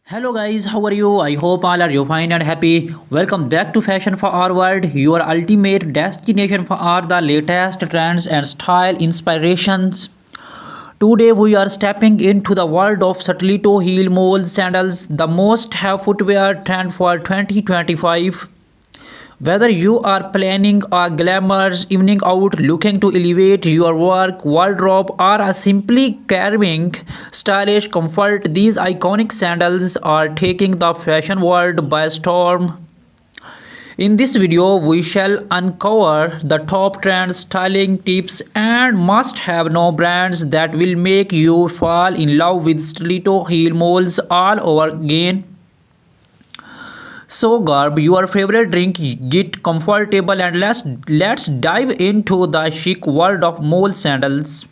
Hello guys, how are you? I hope all are you fine and happy. Welcome back to Fashion for Our World, your ultimate destination for all the latest trends and style inspirations. Today we are stepping into the world of Satellito heel mole sandals, the most have footwear trend for 2025. Whether you are planning a glamorous evening out, looking to elevate your work wardrobe, or are simply carving stylish comfort, these iconic sandals are taking the fashion world by storm. In this video, we shall uncover the top trends, styling tips, and must-have no brands that will make you fall in love with stiletto heel moles all over again. So grab your favorite drink, get comfortable, and let's dive into the chic world of mole sandals.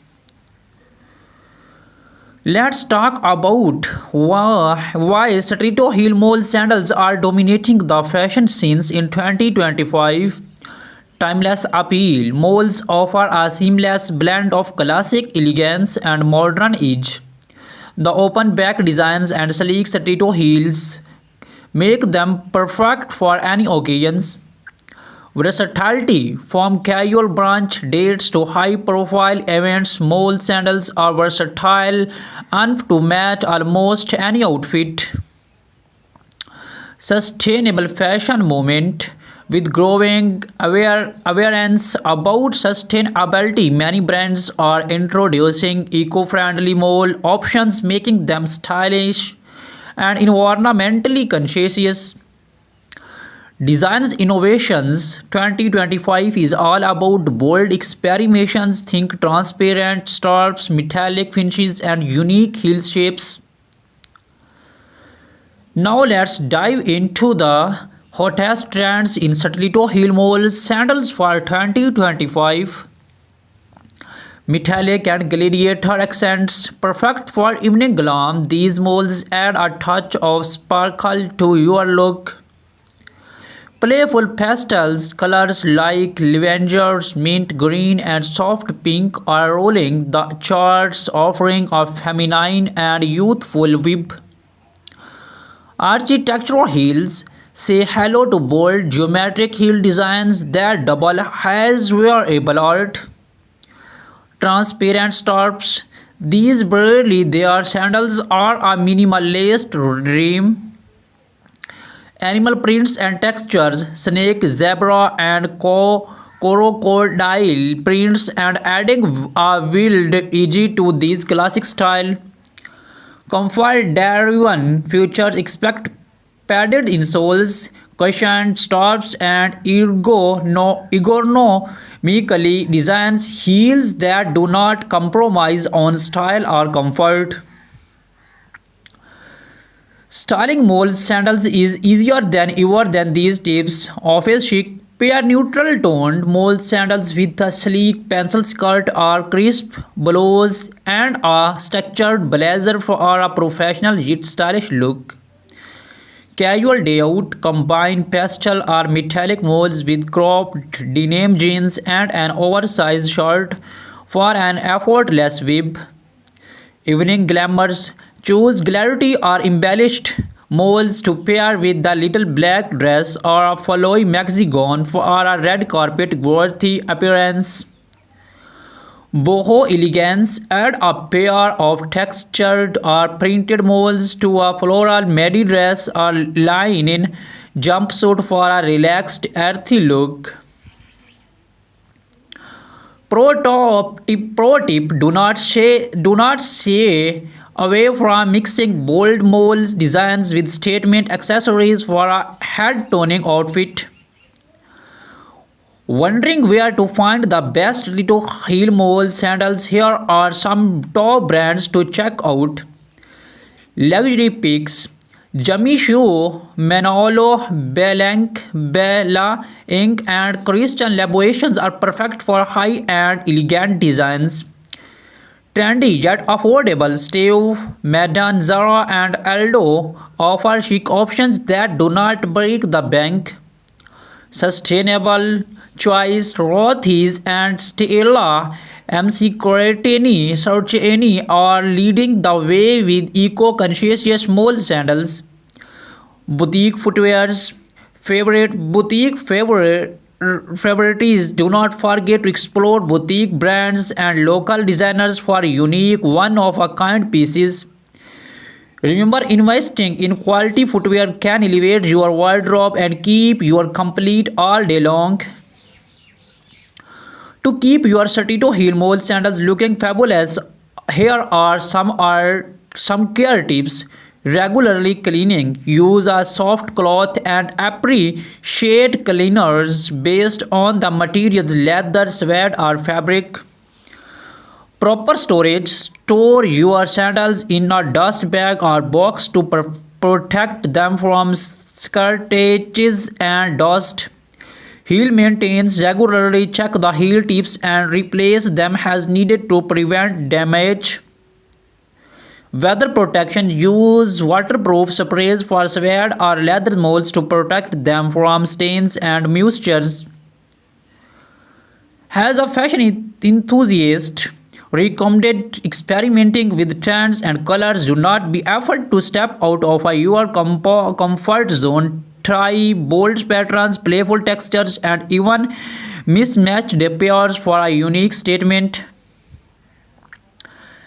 Let's talk about why Strito heel mole sandals are dominating the fashion scenes in 2025. Timeless appeal. Moles offer a seamless blend of classic elegance and modern edge. The open back designs and sleek Strito heels make them perfect for any occasions. Versatility. From casual brunch dates to high profile events, mole sandals are versatile enough to match almost any outfit. Sustainable fashion movement. With growing awareness about sustainability, many brands are introducing eco-friendly mole options, making them stylish and environmentally conscious. Designs innovations 2025 is all about bold experimentations. Think transparent straps, metallic finishes, and unique heel shapes. Now let's dive into the hottest trends in stiletto heel mole sandals for 2025. Metallic and gladiator accents, perfect for evening glam. These molds add a touch of sparkle to your look. Playful pastels colors like lavender, mint green, and soft pink are rolling the charts, offering a feminine and youthful vibe. Architectural heels say hello to bold geometric heel designs that double as wearable art. Transparent straps. These barely their sandals are a minimalist dream. Animal prints and textures, snake, zebra, and crocodile prints, and adding a wild edge to these classic style. Comfort driven features expect padded insoles, cushioned straps, and ergonomically designed heels that do not compromise on style or comfort. Styling mole sandals is easier than ever than these tips. Office chic. Pair neutral toned mole sandals with a sleek pencil skirt or crisp blouse and a structured blazer for a professional yet stylish look. Casual day out. Combine pastel or metallic moles with cropped denim jeans and an oversized shirt for an effortless vibe. Evening glamours. Choose glittery or embellished moles to pair with the little black dress or a flowy maxi gown for a red carpet worthy appearance. Boho elegance. Add a pair of textured or printed moles to a floral midi dress or linen jumpsuit for a relaxed, earthy look. Pro tip: do not shy away from mixing bold mold designs with statement accessories for a head toning outfit. Wondering where to find the best little heel mole sandals? Here are some top brands to check out. Luxury picks. Jimmy Choo, Manolo Blahnik, Bella Inc. and Christian Louboutin are perfect for high-end elegant designs. Trendy yet affordable. Steve Madden, Zara, and Aldo offer chic options that do not break the bank. Sustainable choice. Rothy's and Stella MC Sarcheni are leading the way with eco-conscious mole sandals. Boutique footwear's favorite favorites. Do not forget to explore boutique brands and local designers for unique one-of-a-kind pieces. Remember, investing in quality footwear can elevate your wardrobe and keep you complete all day long. To keep your Satito heel mole sandals looking fabulous, here are some care tips. Regularly cleaning. Use a soft cloth and appreciate cleaners based on the materials leather, suede, or fabric. Proper storage. Store your sandals in a dust bag or box to protect them from scratches and dust. Heel maintains. Regularly check the heel tips and replace them as needed to prevent damage. Weather protection. Use waterproof sprays for suede or leather moles to protect them from stains and moistures. As a fashion enthusiast, recommended experimenting with trends and colors. Do not be afraid to step out of your comfort zone. Try bold patterns, playful textures, and even mismatched pairs for a unique statement.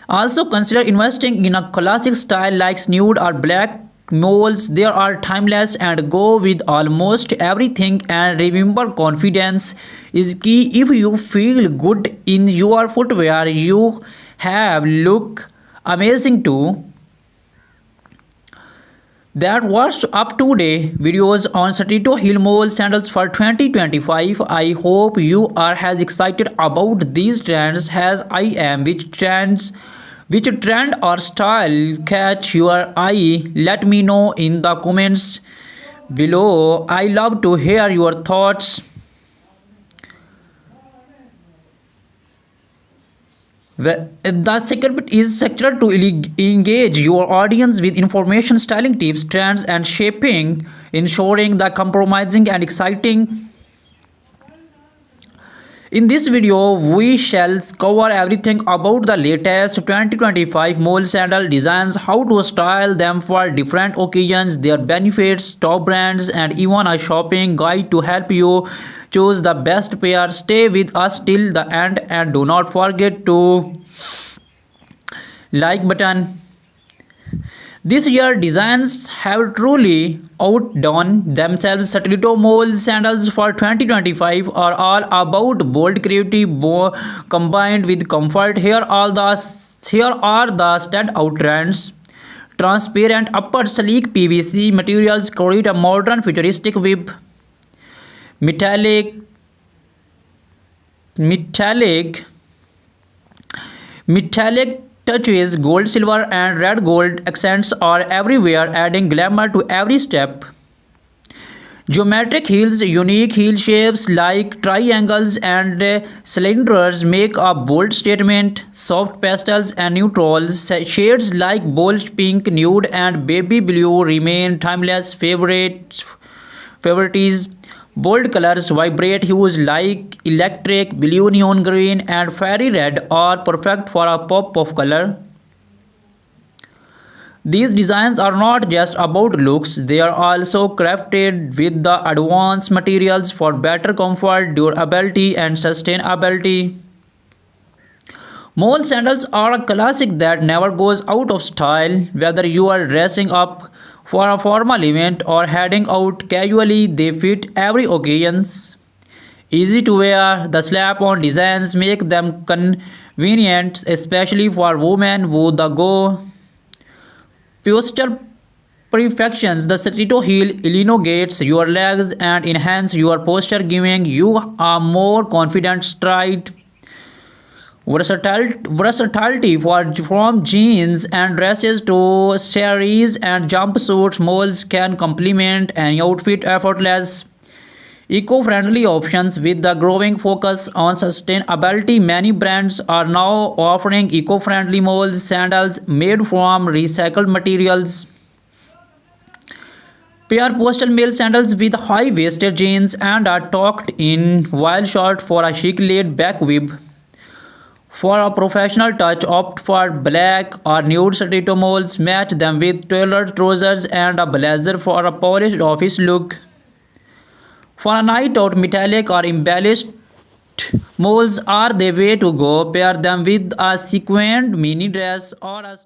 Also consider investing in a classic style like nude or black moles. They are timeless and go with almost everything. And remember, confidence is key. If you feel good in your footwear, you have look amazing too. That was up today videos on Satito Heel Mole sandals for 2025. I hope you are as excited about these trends as I am. Which trend or style catch your eye? Let me know in the comments below. I love to hear your thoughts. The secret is sector to engage your audience with information, styling tips, trends, and shaping, ensuring the compromising and exciting. In this video, we shall cover everything about the latest 2025 mole sandal designs, how to style them for different occasions, their benefits, top brands, and even a shopping guide to help you choose the best pair. Stay with us till the end and do not forget to like button. This year designs have truly outdone themselves. Satellito Mole sandals for 2025 are all about bold creativity combined with comfort. Here are the standout trends. Transparent upper sleek PVC materials create a modern futuristic web. Metallic metallic Metallic touches, gold, silver, and red gold accents are everywhere, adding glamour to every step. Geometric heels, unique heel shapes like triangles and cylinders make a bold statement. Soft pastels and neutrals, shades like bold pink, nude, and baby blue remain timeless favorites. Bold colors, vibrant hues like electric blue, neon green, and fairy red are perfect for a pop of color. These designs are not just about looks, they are also crafted with the advanced materials for better comfort, durability, and sustainability. Mole sandals are a classic that never goes out of style. Whether you are dressing up for a formal event or heading out casually, they fit every occasion. Easy to wear, the slap-on designs make them convenient, especially for women who go posture perfections. The Satito heel elongates your legs and enhance your posture, giving you a more confident stride. Versatility from jeans and dresses to saris and jumpsuits, moles can complement an outfit effortless. Eco-friendly options. With the growing focus on sustainability, many brands are now offering eco-friendly mole sandals made from recycled materials. Pair postal male sandals with high-waisted jeans and are tucked in while short for a chic laid-back web. For a professional touch, opt for black or nude stiletto moles. Match them with tailored trousers and a blazer for a polished office look. For a night out, metallic or embellished moles are the way to go. Pair them with a sequined mini dress or a